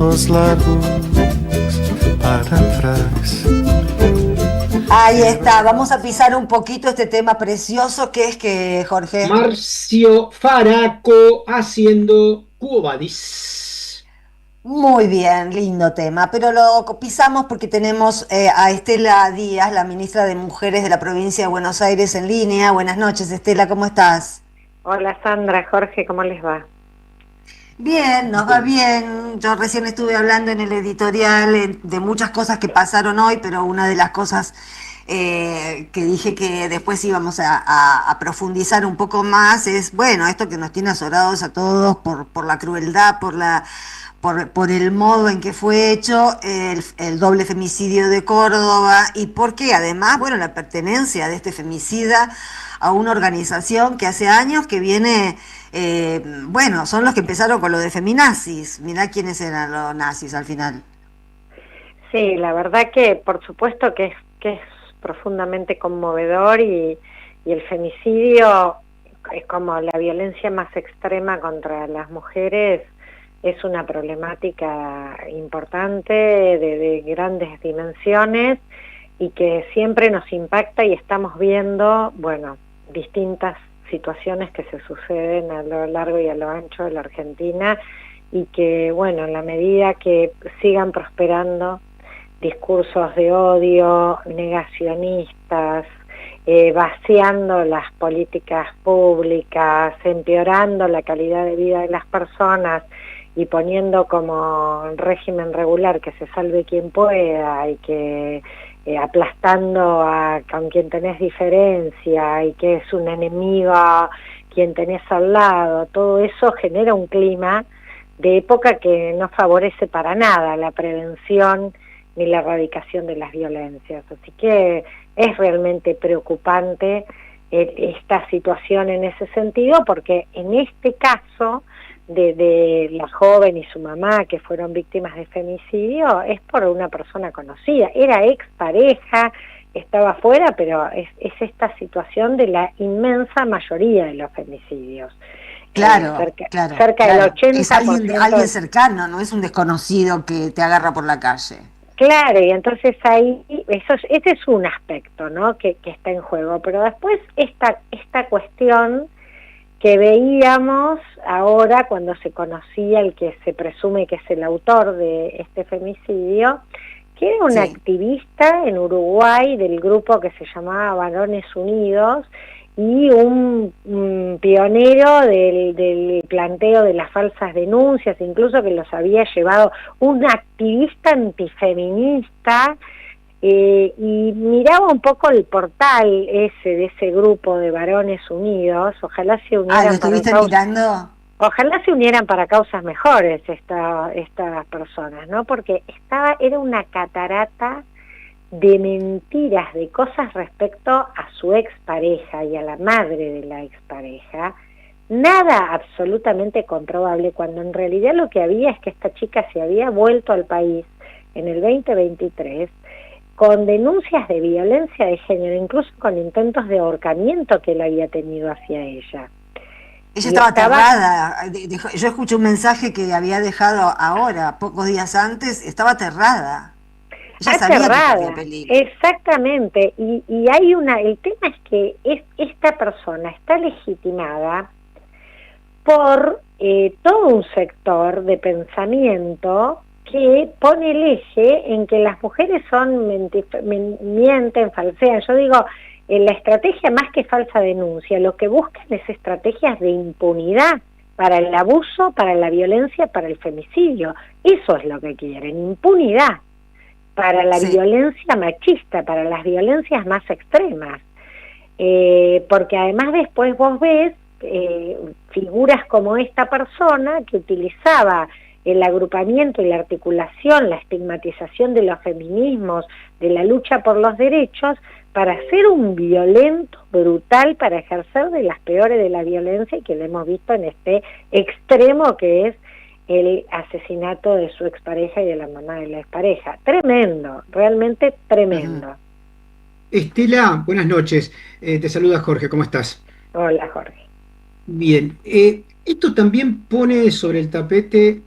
Los largos para atrás. Ahí está, vamos a pisar un poquito este tema precioso que es que, Jorge. Marcio Faraco haciendo Quo Vadis. Muy bien, lindo tema, pero lo pisamos porque tenemos a Estela Díaz, la ministra de Mujeres de la provincia de Buenos Aires, en línea. Buenas noches, Estela, ¿cómo estás? Hola Sandra, Jorge, ¿cómo les va? Bien, nos va bien. Yo recién estuve hablando en el editorial de muchas cosas que pasaron hoy, pero una de las cosas que dije que después íbamos a profundizar un poco más es, bueno, esto que nos tiene azorados a todos por la crueldad, por el modo en que fue hecho el doble femicidio de Córdoba y porque además, bueno, la pertenencia de este femicida a una organización que hace años que viene, bueno, son los que empezaron con lo de feminazis. Mirá quiénes eran los nazis al final. Sí, la verdad que por supuesto que es profundamente conmovedor y el femicidio es como la violencia más extrema contra las mujeres. Es una problemática importante, de grandes dimensiones y que siempre nos impacta y estamos viendo, bueno, distintas situaciones que se suceden a lo largo y a lo ancho de la Argentina y que, bueno, en la medida que sigan prosperando discursos de odio, negacionistas, vaciando las políticas públicas, empeorando la calidad de vida de las personas y poniendo como régimen regular que se salve quien pueda y que aplastando con quien tenés diferencia y que es un enemigo quien tenés al lado, todo eso genera un clima de época que no favorece para nada la prevención ni la erradicación de las violencias. Así que es realmente preocupante esta situación en ese sentido, porque en este caso de la joven y su mamá que fueron víctimas de femicidio es por una persona conocida, era expareja, estaba fuera, pero es esta situación de la inmensa mayoría de los femicidios. Claro, cerca del 80%. Es alguien cercano, no es un desconocido que te agarra por la calle. Claro, y entonces ahí, ese es un aspecto, ¿no?, que está en juego, pero después esta cuestión que veíamos ahora cuando se conocía el que se presume que es el autor de este femicidio, que era un activista en Uruguay del grupo que se llamaba Varones Unidos y un pionero del planteo de las falsas denuncias, incluso que los había llevado un activista antifeminista, y miraba un poco el portal de ese grupo de Varones Unidos. Ojalá se unieran. ¿Lo estuviste mirando? Ojalá se unieran para causas mejores estas personas, ¿no? Porque era una catarata de mentiras, de cosas respecto a su expareja y a la madre de la expareja, nada absolutamente comprobable, cuando en realidad lo que había es que esta chica se había vuelto al país en el 2023 con denuncias de violencia de género, incluso con intentos de ahorcamiento que él había tenido hacia ella. Ella estaba aterrada. Yo escuché un mensaje que había dejado ahora, pocos días antes, estaba aterrada. Ella sabía que corría peligro. Exactamente, y el tema es que esta persona está legitimada por todo un sector de pensamiento que pone el eje en que las mujeres mienten, falsean. Yo digo, la estrategia más que falsa denuncia, lo que buscan es estrategias de impunidad para el abuso, para la violencia, para el femicidio. Eso es lo que quieren, impunidad para la violencia machista, para las violencias más extremas. Porque además después vos ves figuras como esta persona que utilizaba el agrupamiento y la articulación, la estigmatización de los feminismos, de la lucha por los derechos, para ser un violento brutal, para ejercer de las peores de la violencia, y que lo hemos visto en este extremo que es el asesinato de su expareja y de la mamá de la expareja. Tremendo, realmente tremendo. Estela, buenas noches. Te saluda Jorge, ¿cómo estás? Hola, Jorge. Bien. Esto también pone sobre el tapete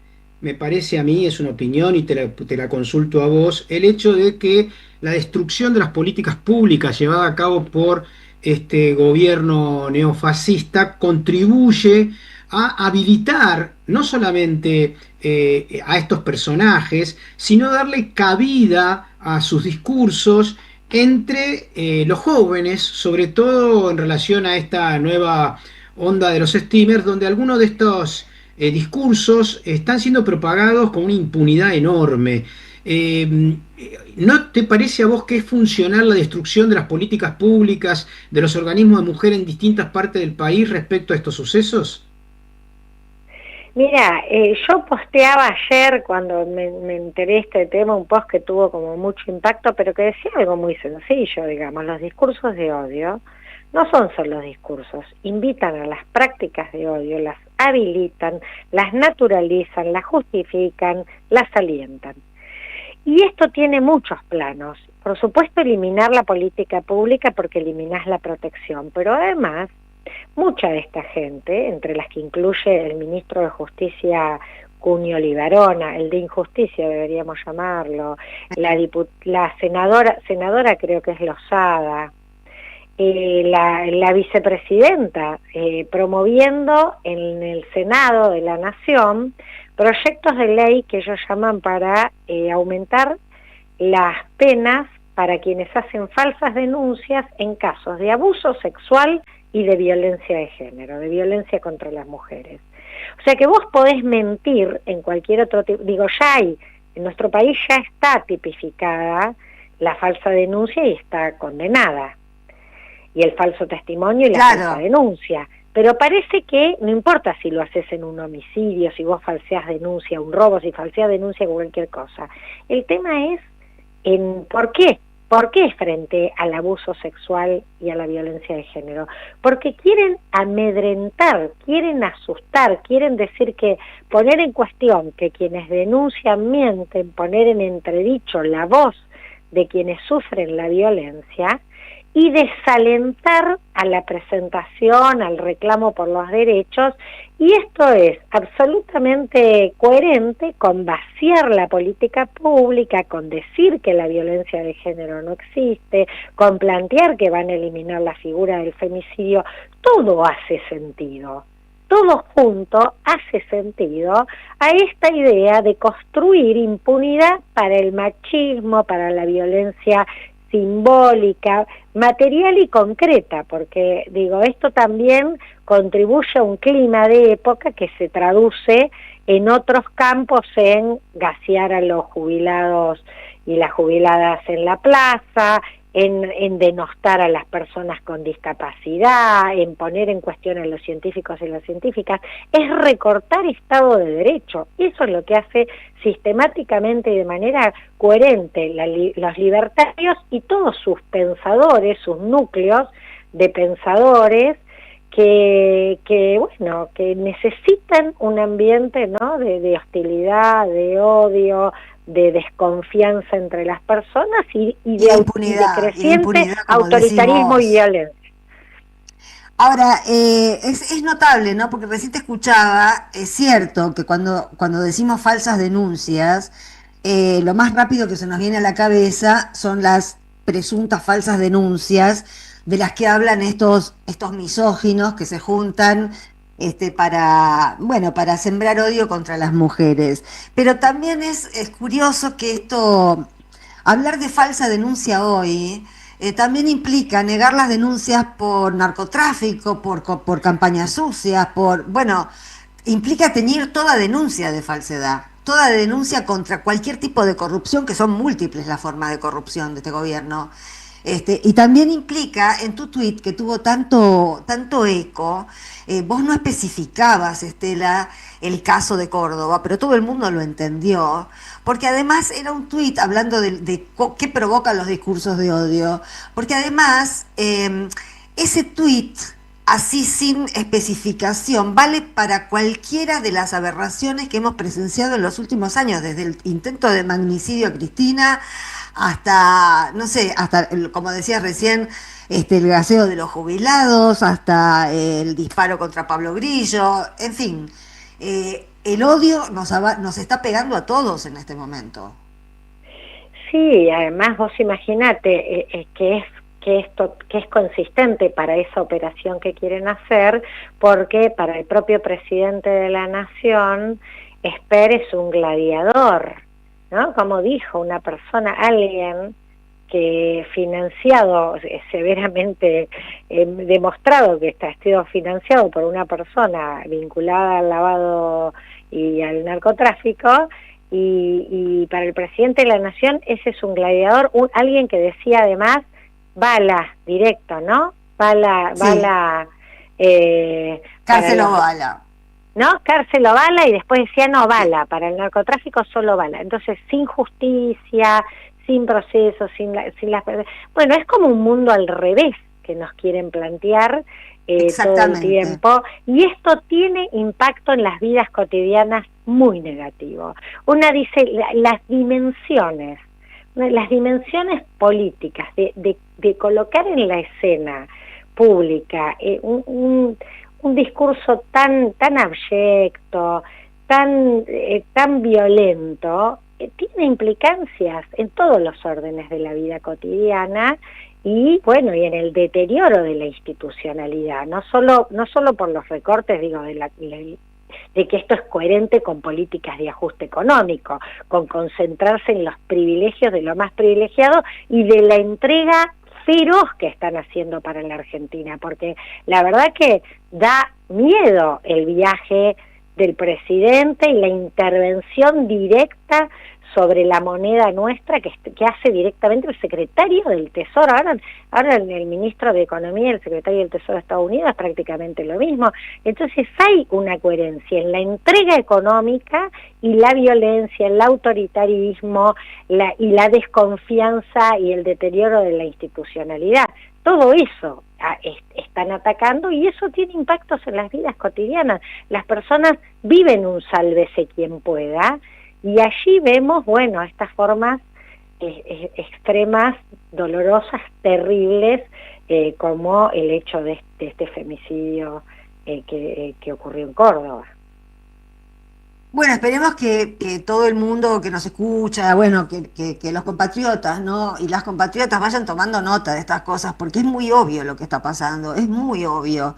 me parece a mí, es una opinión y te la consulto a vos, el hecho de que la destrucción de las políticas públicas llevada a cabo por este gobierno neofascista contribuye a habilitar no solamente a estos personajes, sino darle cabida a sus discursos entre los jóvenes, sobre todo en relación a esta nueva onda de los streamers, donde algunos de estos discursos están siendo propagados con una impunidad enorme. Eh, ¿No te parece a vos que es funcional la destrucción de las políticas públicas, de los organismos de mujer en distintas partes del país respecto a estos sucesos? Mira, yo posteaba ayer cuando me enteré de este tema un post que tuvo como mucho impacto, pero que decía algo muy sencillo, digamos, los discursos de odio no son solo discursos, invitan a las prácticas de odio, las habilitan, las naturalizan, las justifican, las alientan. Y esto tiene muchos planos. Por supuesto, eliminar la política pública porque eliminás la protección, pero además mucha de esta gente, entre las que incluye el ministro de Justicia Cunio Libarona, el de Injusticia deberíamos llamarlo, la senadora creo que es Lozada, la vicepresidenta, promoviendo en el Senado de la Nación proyectos de ley que ellos llaman para aumentar las penas para quienes hacen falsas denuncias en casos de abuso sexual y de violencia de género, de violencia contra las mujeres. O sea que vos podés mentir en cualquier otro tipo, digo, ya hay, en nuestro país ya está tipificada la falsa denuncia y está condenada, y el falso testimonio y la falsa denuncia. Pero parece que no importa si lo haces en un homicidio, si vos falseás denuncia, un robo, si falseás denuncia cualquier cosa. El tema es en ¿por qué? ¿Por qué frente al abuso sexual y a la violencia de género? Porque quieren amedrentar, quieren asustar, quieren decir que poner en cuestión que quienes denuncian mienten, poner en entredicho la voz de quienes sufren la violencia y desalentar a la presentación, al reclamo por los derechos, y esto es absolutamente coherente con vaciar la política pública, con decir que la violencia de género no existe, con plantear que van a eliminar la figura del femicidio. Todo hace sentido. Todo junto hace sentido a esta idea de construir impunidad para el machismo, para la violencia simbólica, material y concreta, porque digo, esto también contribuye a un clima de época que se traduce en otros campos en gasear a los jubilados y las jubiladas en la plaza, en denostar a las personas con discapacidad, en poner en cuestión a los científicos y las científicas, es recortar Estado de Derecho. Eso es lo que hace sistemáticamente y de manera coherente los libertarios y todos sus pensadores, sus núcleos de pensadores que necesitan un ambiente, ¿no?, de hostilidad, de odio, de desconfianza entre las personas y de impunidad, de creciente autoritarismo y violencia. Ahora, es notable, ¿no? Porque recién te escuchaba, es cierto que cuando decimos falsas denuncias, lo más rápido que se nos viene a la cabeza son las presuntas falsas denuncias de las que hablan estos misóginos que se juntan para sembrar odio contra las mujeres. Pero también es curioso que hablar de falsa denuncia hoy, también implica negar las denuncias por narcotráfico, por campañas sucias, implica teñir toda denuncia de falsedad, toda denuncia contra cualquier tipo de corrupción, que son múltiples las formas de corrupción de este gobierno. Y también implica, en tu tuit que tuvo tanto eco, vos no especificabas, Estela, el caso de Córdoba, pero todo el mundo lo entendió, porque además era un tuit hablando de qué provocan los discursos de odio, porque además ese tuit, así sin especificación, vale para cualquiera de las aberraciones que hemos presenciado en los últimos años, desde el intento de magnicidio a Cristina, hasta, no sé, como decías recién, el gaseo de los jubilados, hasta el disparo contra Pablo Grillo, en fin. el odio nos está pegando a todos en este momento. Sí, además vos imaginate que es consistente para esa operación que quieren hacer, porque para el propio presidente de la Nación, Esper es un gladiador, ¿no? Como dijo una persona, alguien que financiado, severamente demostrado que está sido financiado por una persona vinculada al lavado y al narcotráfico, y para el presidente de la Nación ese es un gladiador, alguien que decía además bala directo, ¿no? Bala, Sí. bala, Cárcel o bala. ¿no? Cárcel o bala, y después decía no bala, para el narcotráfico solo bala. Entonces, sin justicia, sin proceso, sin las... Bueno, es como un mundo al revés que nos quieren plantear todo el tiempo, y esto tiene impacto en las vidas cotidianas muy negativo. Una dice las dimensiones políticas de colocar en la escena pública un discurso tan abyecto, tan violento, tiene implicancias en todos los órdenes de la vida cotidiana y bueno, y en el deterioro de la institucionalidad, no solo por los recortes, digo, de que esto es coherente con políticas de ajuste económico, con concentrarse en los privilegios de lo más privilegiado y de la entrega feroz que están haciendo para la Argentina, porque la verdad que da miedo el viaje del presidente y la intervención directa sobre la moneda nuestra que hace directamente el secretario del Tesoro. Ahora el ministro de Economía y el secretario del Tesoro de Estados Unidos es prácticamente lo mismo. Entonces hay una coherencia en la entrega económica y la violencia, el autoritarismo y la desconfianza y el deterioro de la institucionalidad. Todo eso están atacando y eso tiene impactos en las vidas cotidianas. Las personas viven un sálvese quien pueda, y allí vemos, bueno, estas formas extremas, dolorosas, terribles, como el hecho de este femicidio que ocurrió en Córdoba. Bueno, esperemos que todo el mundo que nos escucha, bueno, que los compatriotas, ¿no? Y las compatriotas vayan tomando nota de estas cosas, porque es muy obvio lo que está pasando, es muy obvio,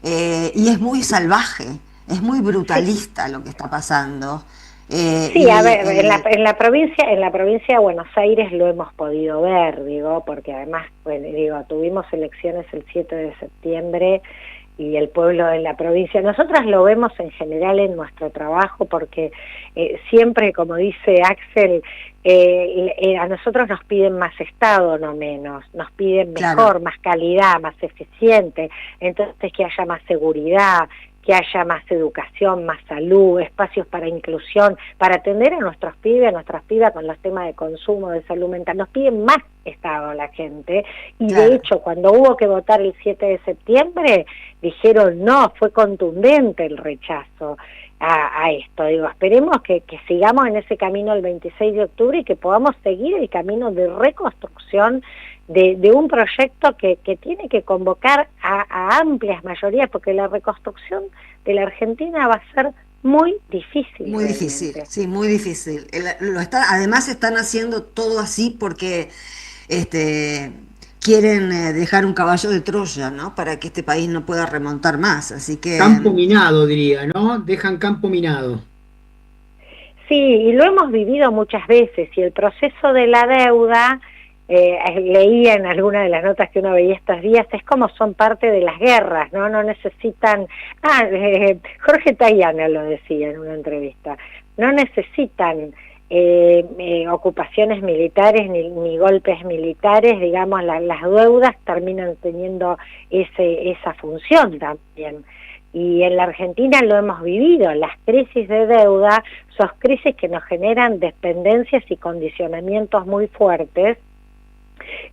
y es muy salvaje, es muy brutalista lo que está pasando. Sí, a ver, en la provincia de Buenos Aires lo hemos podido ver, digo, porque además, bueno, digo, tuvimos elecciones el 7 de septiembre y el pueblo de la provincia, nosotras lo vemos en general en nuestro trabajo, porque siempre, como dice Axel, a nosotros nos piden más Estado, no menos, nos piden mejor, claro, más calidad, más eficiente, entonces que haya más seguridad, que haya más educación, más salud, espacios para inclusión, para atender a nuestros pibes, a nuestras pibas con los temas de consumo, de salud mental. Nos piden más Estado la gente, y claro, de hecho cuando hubo que votar el 7 de septiembre dijeron no, fue contundente el rechazo a esto. Digo, esperemos que sigamos en ese camino el 26 de octubre y que podamos seguir el camino de reconstrucción de un proyecto que tiene que convocar a amplias mayorías, porque la reconstrucción de la Argentina va a ser muy difícil. Muy realmente difícil, sí, muy difícil. Además están haciendo todo así porque quieren dejar un caballo de Troya, ¿no? Para que este país no pueda remontar más, así que... Campo minado, diría, ¿no? Dejan campo minado. Sí, y lo hemos vivido muchas veces, y el proceso de la deuda... leía en alguna de las notas que uno veía estos días, es como son parte de las guerras, ¿no? No necesitan, Jorge Tayana lo decía en una entrevista, no necesitan ocupaciones militares ni golpes militares, digamos, las deudas terminan teniendo esa función también. Y en la Argentina lo hemos vivido, las crisis de deuda son crisis que nos generan dependencias y condicionamientos muy fuertes.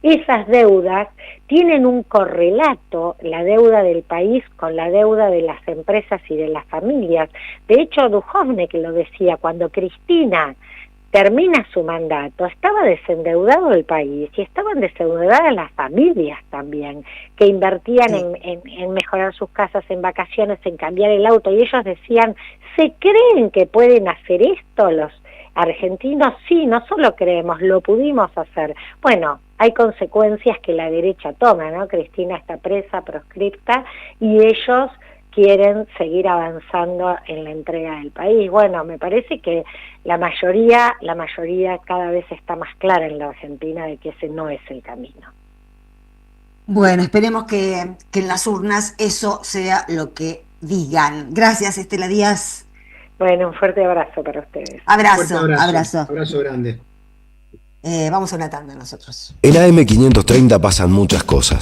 Esas deudas tienen un correlato, la deuda del país con la deuda de las empresas y de las familias. De hecho, Duhovne que lo decía, cuando Cristina termina su mandato, estaba desendeudado el país y estaban desendeudadas las familias también, que invertían en mejorar sus casas, en vacaciones, en cambiar el auto, y ellos decían, ¿se creen que pueden hacer esto los argentinos? Sí, no solo creemos, lo pudimos hacer. Bueno, hay consecuencias que la derecha toma, ¿no? Cristina está presa, proscripta, y ellos quieren seguir avanzando en la entrega del país. Bueno, me parece que la mayoría cada vez está más clara en la Argentina de que ese no es el camino. Bueno, esperemos que en las urnas eso sea lo que digan. Gracias, Estela Díaz. Bueno, un fuerte abrazo para ustedes. Abrazo. Abrazo grande. Vamos a una tanda nosotros. En AM530 pasan muchas cosas.